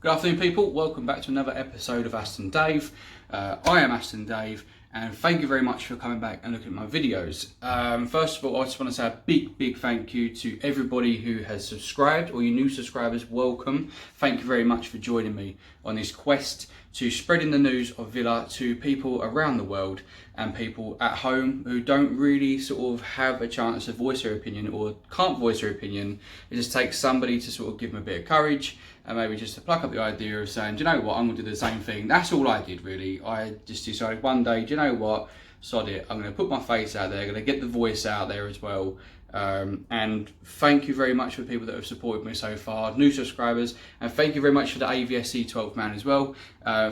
Good afternoon, people. Welcome back to another episode of Aston Dave. I am Aston Dave, and thank you very much for coming back and looking at my videos. First of all, I just want to say a big thank you to everybody who has subscribed. All you new subscribers, welcome. Thank you very much for joining me on this quest to spreading the news of Villa to people around the world and people at home who don't really sort of have a chance to voice their opinion or can't voice their opinion. It just takes somebody to sort of give them a bit of courage and maybe just to pluck up the idea of saying, do you know what, I'm going to do the same thing. That's all I did really. I just decided one day, do you know what, sod it, I'm going to put my face out there, I'm going to get the voice out there as well. And thank you very much for the people that have supported me so far, new subscribers, and thank you very much for the AVSC 12th man as well,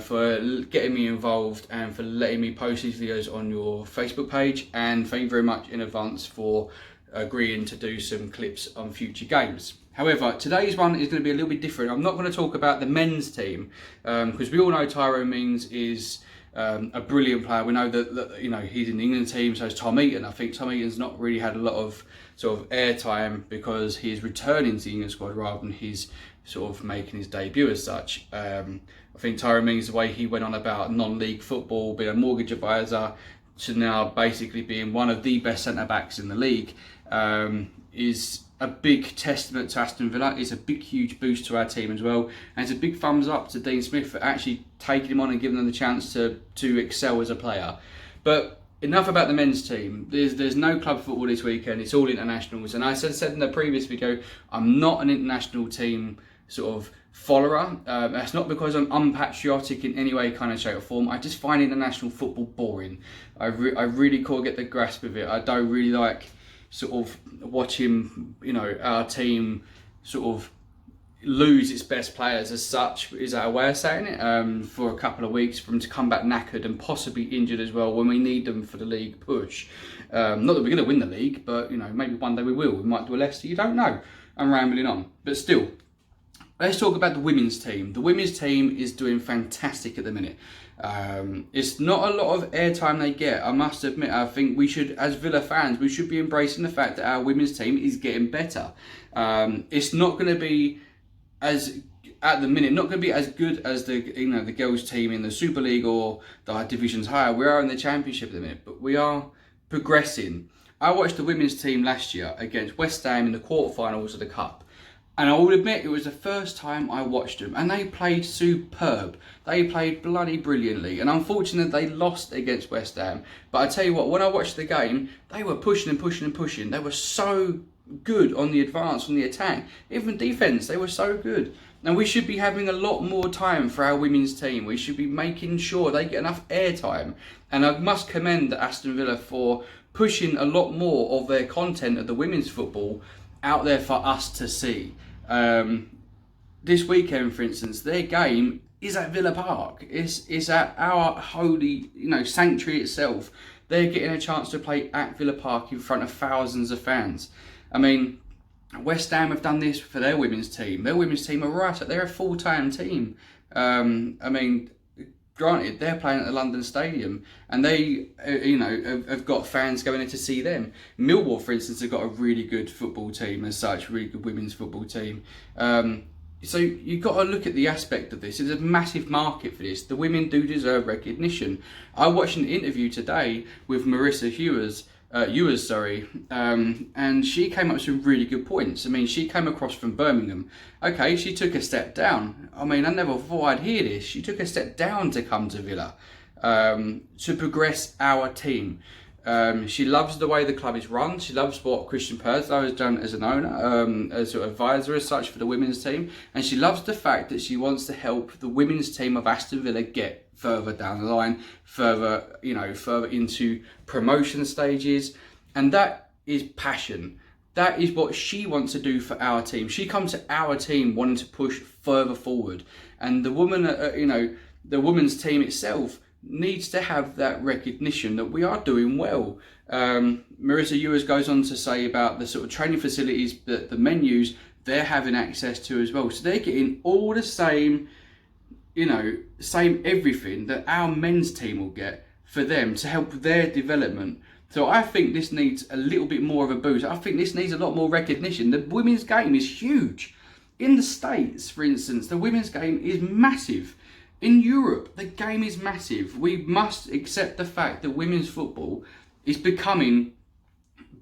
for getting me involved and for letting me post these videos on your Facebook page, and thank you very much in advance for agreeing to do some clips on future games. However, today's one is going to be a little bit different. I'm not going to talk about the men's team, because we all know Tyrone Mings is a brilliant player. We know that you know, he's in the England team, so is Tom Eaton. I think Tom Eaton's not really had a lot of sort of airtime because he's returning to the England squad rather than he's sort of making his debut as such. I think Tyrone Mings, the way he went on about non-league football, being a mortgage advisor, to now basically being one of the best centre-backs in the league, is a big testament to Aston Villa. It's a big, huge boost to our team as well. And it's a big thumbs up to Dean Smith for actually taking him on and giving them the chance to excel as a player. But enough about the men's team. There's no club football this weekend. It's all internationals. And I said in the previous video, I'm not an international team sort of follower. That's not because I'm unpatriotic in any way, kind of shape or form. I just find international football boring. I really can't get the grasp of it. I don't really like sort of watching, you know, our team sort of lose its best players as such, is that a way of saying it, for a couple of weeks, for them to come back knackered and possibly injured as well when we need them for the league push. Not that we're going to win the league, but you know, maybe one day we will. We might do a Leicester, you don't know. I'm rambling on, but still, let's talk about the women's team. The women's team is doing fantastic at the minute. It's not a lot of airtime they get, I must admit. I think we should, as Villa fans, we should be embracing the fact that our women's team is getting better. It's not going to be as, at the minute, not going to be as good as the girls team in the Super League or the divisions higher. We are in the Championship at the minute, but we are progressing. I watched the women's team last year against West Ham in the quarterfinals of the Cup. And I will admit, it was the first time I watched them, and they played superb. They played bloody brilliantly, and unfortunately they lost against West Ham. But I tell you what, when I watched the game, they were pushing and pushing and pushing. They were so good on the advance, on the attack, even defence. They were so good. And we should be having a lot more time for our women's team. We should be making sure they get enough airtime. And I must commend Aston Villa for pushing a lot more of their content of the women's football out there for us to see. This weekend, for instance, their game is at Villa Park. It's at our holy, you know, sanctuary itself. They're getting a chance to play at Villa Park in front of thousands of fans. I mean, West Ham have done this for their women's team. Their women's team are right. They're a full-time team. I mean, granted, they're playing at the London Stadium, and they, you know, have got fans going in to see them. Millwall, for instance, have got a really good football team as such, really good women's football team. So you've got to look at the aspect of this. There's a massive market for this. The women do deserve recognition. I watched an interview today with Marissa Ewers, and she came up with some really good points. I mean, she came across from Birmingham. Okay, she took a step down. I mean, I never thought I'd hear this. She took a step down to come to Villa, to progress our team. She loves the way the club is run. She loves what Christian Perslow has done as an owner, as an advisor as such for the women's team. And she loves the fact that she wants to help the women's team of Aston Villa get further down the line, further into promotion stages. And that is passion. That is what she wants to do for our team. She comes to our team wanting to push further forward. And the woman, the women's team itself needs to have that recognition that we are doing well. Marissa Ewers goes on to say about the sort of training facilities that the men use, they're having access to as well. So they're getting all the same, same everything that our men's team will get for them to help their development, So I think this needs a little bit more of a boost. I think this needs a lot more recognition. The women's game is huge. In the States, for instance, the women's game is massive. In Europe, the game is massive. We must accept the fact that women's football is becoming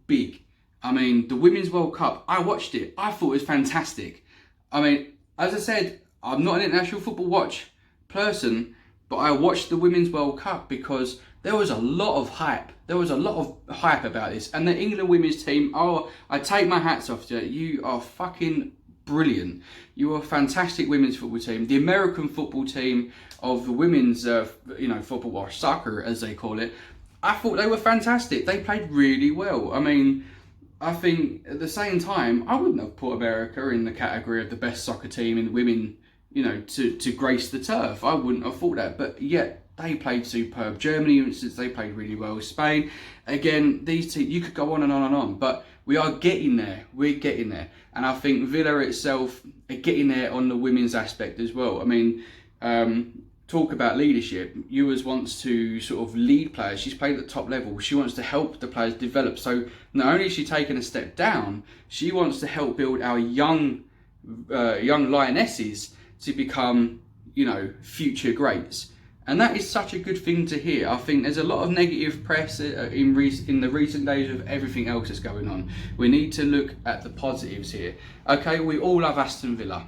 big. I mean, the Women's World Cup, I watched it. I thought it was fantastic. I mean, as I said, I'm not an international football watch person, but I watched the Women's World Cup because there was a lot of hype. There was a lot of hype about this. And the England women's team, oh, I take my hats off to you. You are fucking brilliant. You are a fantastic women's football team. The American football team of the women's, football, or soccer as they call it, I thought they were fantastic. They played really well. I mean, I think at the same time, I wouldn't have put America in the category of the best soccer team in women, to grace the turf. I wouldn't have thought that, but yet they played superb. Germany, for instance, they played really well. Spain, again, these teams, you could go on and on and on, but we are getting there. We're getting there. And I think Villa itself are getting there on the women's aspect as well. I mean, talk about leadership. Ewers wants to sort of lead players. She's played at the top level. She wants to help the players develop. So not only is she taking a step down, she wants to help build our young lionesses to become, future greats. And that is such a good thing to hear. I think there's a lot of negative press in the recent days of everything else that's going on. We need to look at the positives here. Okay, we all love Aston Villa.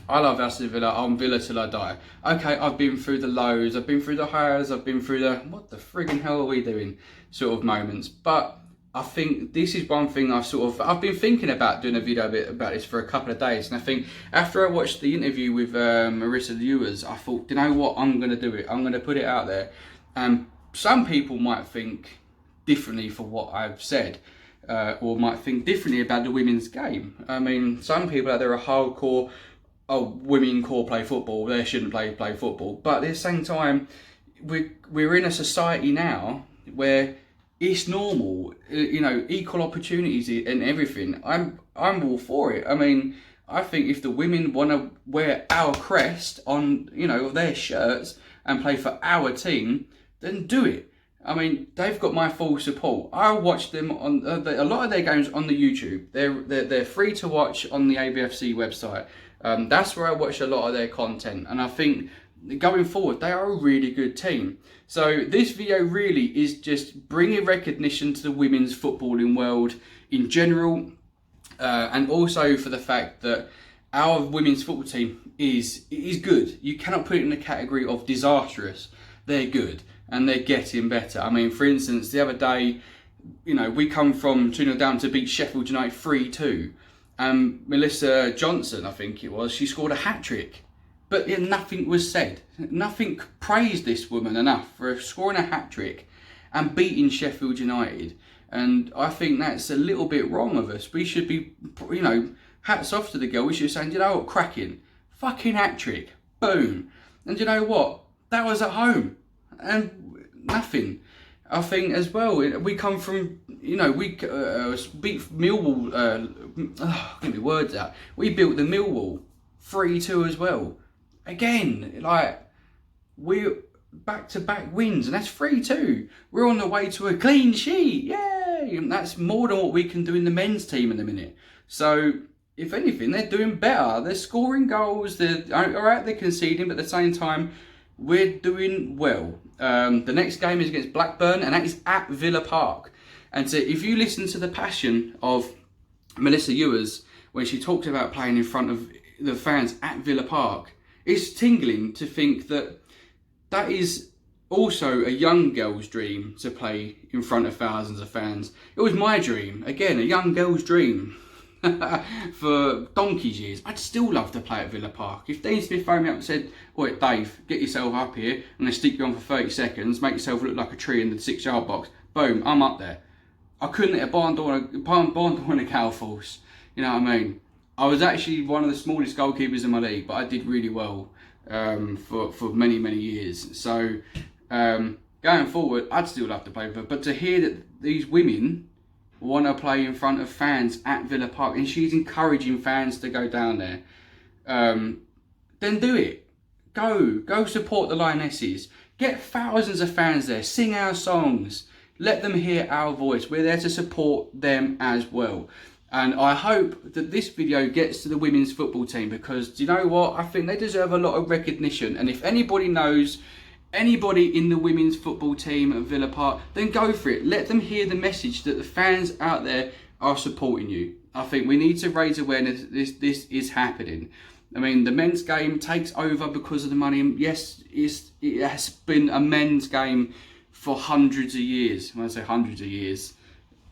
I love Aston Villa. I'm Villa till I die. Okay, I've been through the lows, I've been through the highs, I've been through the what the friggin' hell are we doing sort of moments. But I think this is one thing I've been thinking about doing a video about this for a couple of days. And I think after I watched the interview with Marissa Ewers, I thought, you know what, I'm going to do it. I'm going to put it out there. Some people might think differently for what I've said. Or might think differently about the women's game. I mean, some people out there are hardcore, women core play football, they shouldn't play football. But at the same time, we're in a society now where it's normal, equal opportunities and everything. I'm all for it. I mean, I think if the women want to wear our crest on, their shirts and play for our team, then do it. I mean, they've got my full support. I watch them on a lot of their games on the YouTube. They're free to watch on the ABFC website. That's where I watch a lot of their content, and I think going forward they are a really good team. So this video really is just bringing recognition to the women's footballing world in general, and also for the fact that our women's football team is good. You cannot put it in the category of disastrous. They're good and they're getting better. I mean, for instance, the other day, we come from 2-0 down to beat Sheffield United 3-2. Melissa Johnson, I think it was, she scored a hat-trick. But nothing was said. Nothing praised this woman enough for scoring a hat-trick and beating Sheffield United. And I think that's a little bit wrong of us. We should be, hats off to the girl. We should be saying, you know what, cracking. Fucking hat-trick. Boom. And you know what? That was at home. And nothing. I think as well, we come from, we beat Millwall, get my words out. We built the Millwall 3-2 as well. Again, we're back-to-back wins, and that's 3-2. We're on the way to a clean sheet, yay! And that's more than what we can do in the men's team in a minute. So, if anything, they're doing better. They're scoring goals, they're conceding, but at the same time, we're doing well. The next game is against Blackburn, and that is at Villa Park. And so if you listen to the passion of Melissa Ewers when she talked about playing in front of the fans at Villa Park, it's tingling to think that is also a young girl's dream, to play in front of thousands of fans. It was my dream, again, a young girl's dream. For donkey's years. I'd still love to play at Villa Park. If Dean Smith phoned me up and said, "Oi, Dave, get yourself up here. I'm going to stick you on for 30 seconds, make yourself look like a tree in the 6-yard box." Boom, I'm up there. I couldn't hit a barn door in a cow force. You know what I mean? I was actually one of the smallest goalkeepers in my league, but I did really well for many, many years. So going forward, I'd still love to play with her. But to hear that these women want to play in front of fans at Villa Park, and she's encouraging fans to go down there, then do it. Go support the Lionesses. Get thousands of fans there. Sing our songs. Let them hear our voice. We're there to support them as well. And I hope that this video gets to the women's football team, because do you know what? I think they deserve a lot of recognition. And if anybody knows anybody in the women's football team at Villa Park, then go for it. Let them hear the message that the fans out there are supporting you. I think we need to raise awareness. This is happening. I mean, the men's game takes over because of the money. And yes, it has been a men's game for hundreds of years. When I say hundreds of years,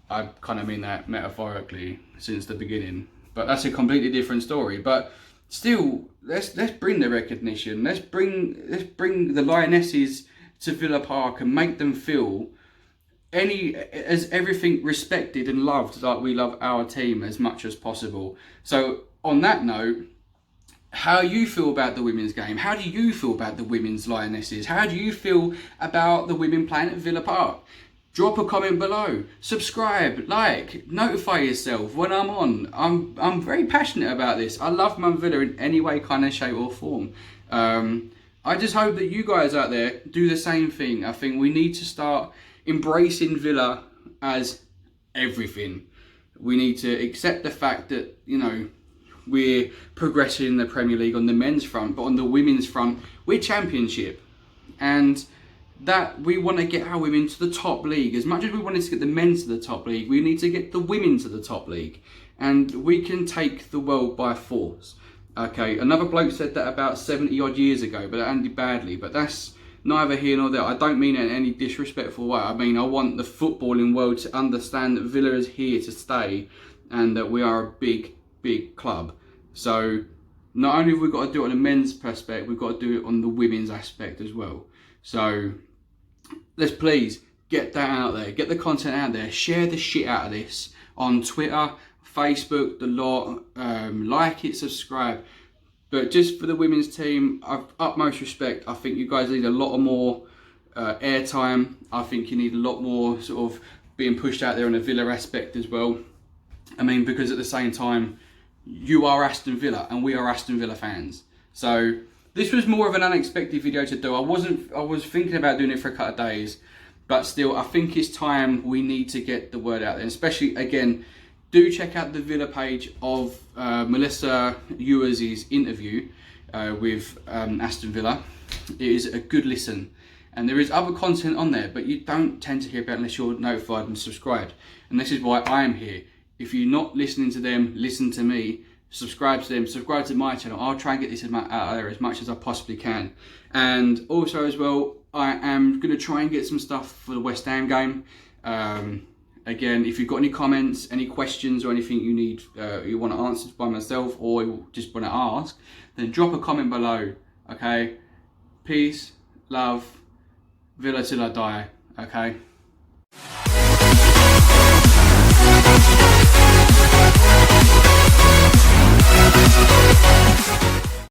I kind of mean that metaphorically, since the beginning. But that's a completely different story. But still, let's bring the recognition. Let's bring the Lionesses to Villa Park and make them feel as everything respected and loved, like we love our team as much as possible. So on that note, how you feel about the women's game? How do you feel about the women's Lionesses? How do you feel about the women playing at Villa Park? Drop a comment below, subscribe, like, notify yourself when I'm on. I'm very passionate about this. I love Man Villa in any way, kind of shape or form. I just hope that you guys out there do the same thing. I think we need to start embracing Villa as everything. We need to accept the fact that, you know, we're progressing in the Premier League on the men's front, but on the women's front, we're Championship. And that we want to get our women to the top league. As much as we wanted to get the men to the top league, we need to get the women to the top league. And we can take the world by force. Okay, another bloke said that about 70 odd years ago, but it ended badly. But that's neither here nor there. I don't mean it in any disrespectful way. I mean, I want the footballing world to understand that Villa is here to stay and that we are a big, big club. So not only have we got to do it on a men's perspective, we've got to do it on the women's aspect as well. So let's please get that out there, get the content out there, share the shit out of this on Twitter, Facebook, the lot, like it, subscribe. But just for the women's team, I've utmost respect. I think you guys need a lot more airtime. I think you need a lot more sort of being pushed out there on a Villa aspect as well. I mean, because at the same time, you are Aston Villa and we are Aston Villa fans. So this was more of an unexpected video to do. I was thinking about doing it for a couple of days, but still, I think it's time we need to get the word out there. And especially, again, do check out the Villa page of Melissa Ewers' interview with Aston Villa. It is a good listen. And there is other content on there, but you don't tend to hear about it unless you're notified and subscribed. And this is why I am here. If you're not listening to them, listen to me. Subscribe to them, subscribe to my channel. I'll try and get this out there as much as I possibly can. And also as well, I am going to try and get some stuff for the West Ham game. Again, if you've got any comments, any questions or anything you need, you want to answer by myself or you just want to ask, then drop a comment below, okay? Peace, love, Villa till I die, okay?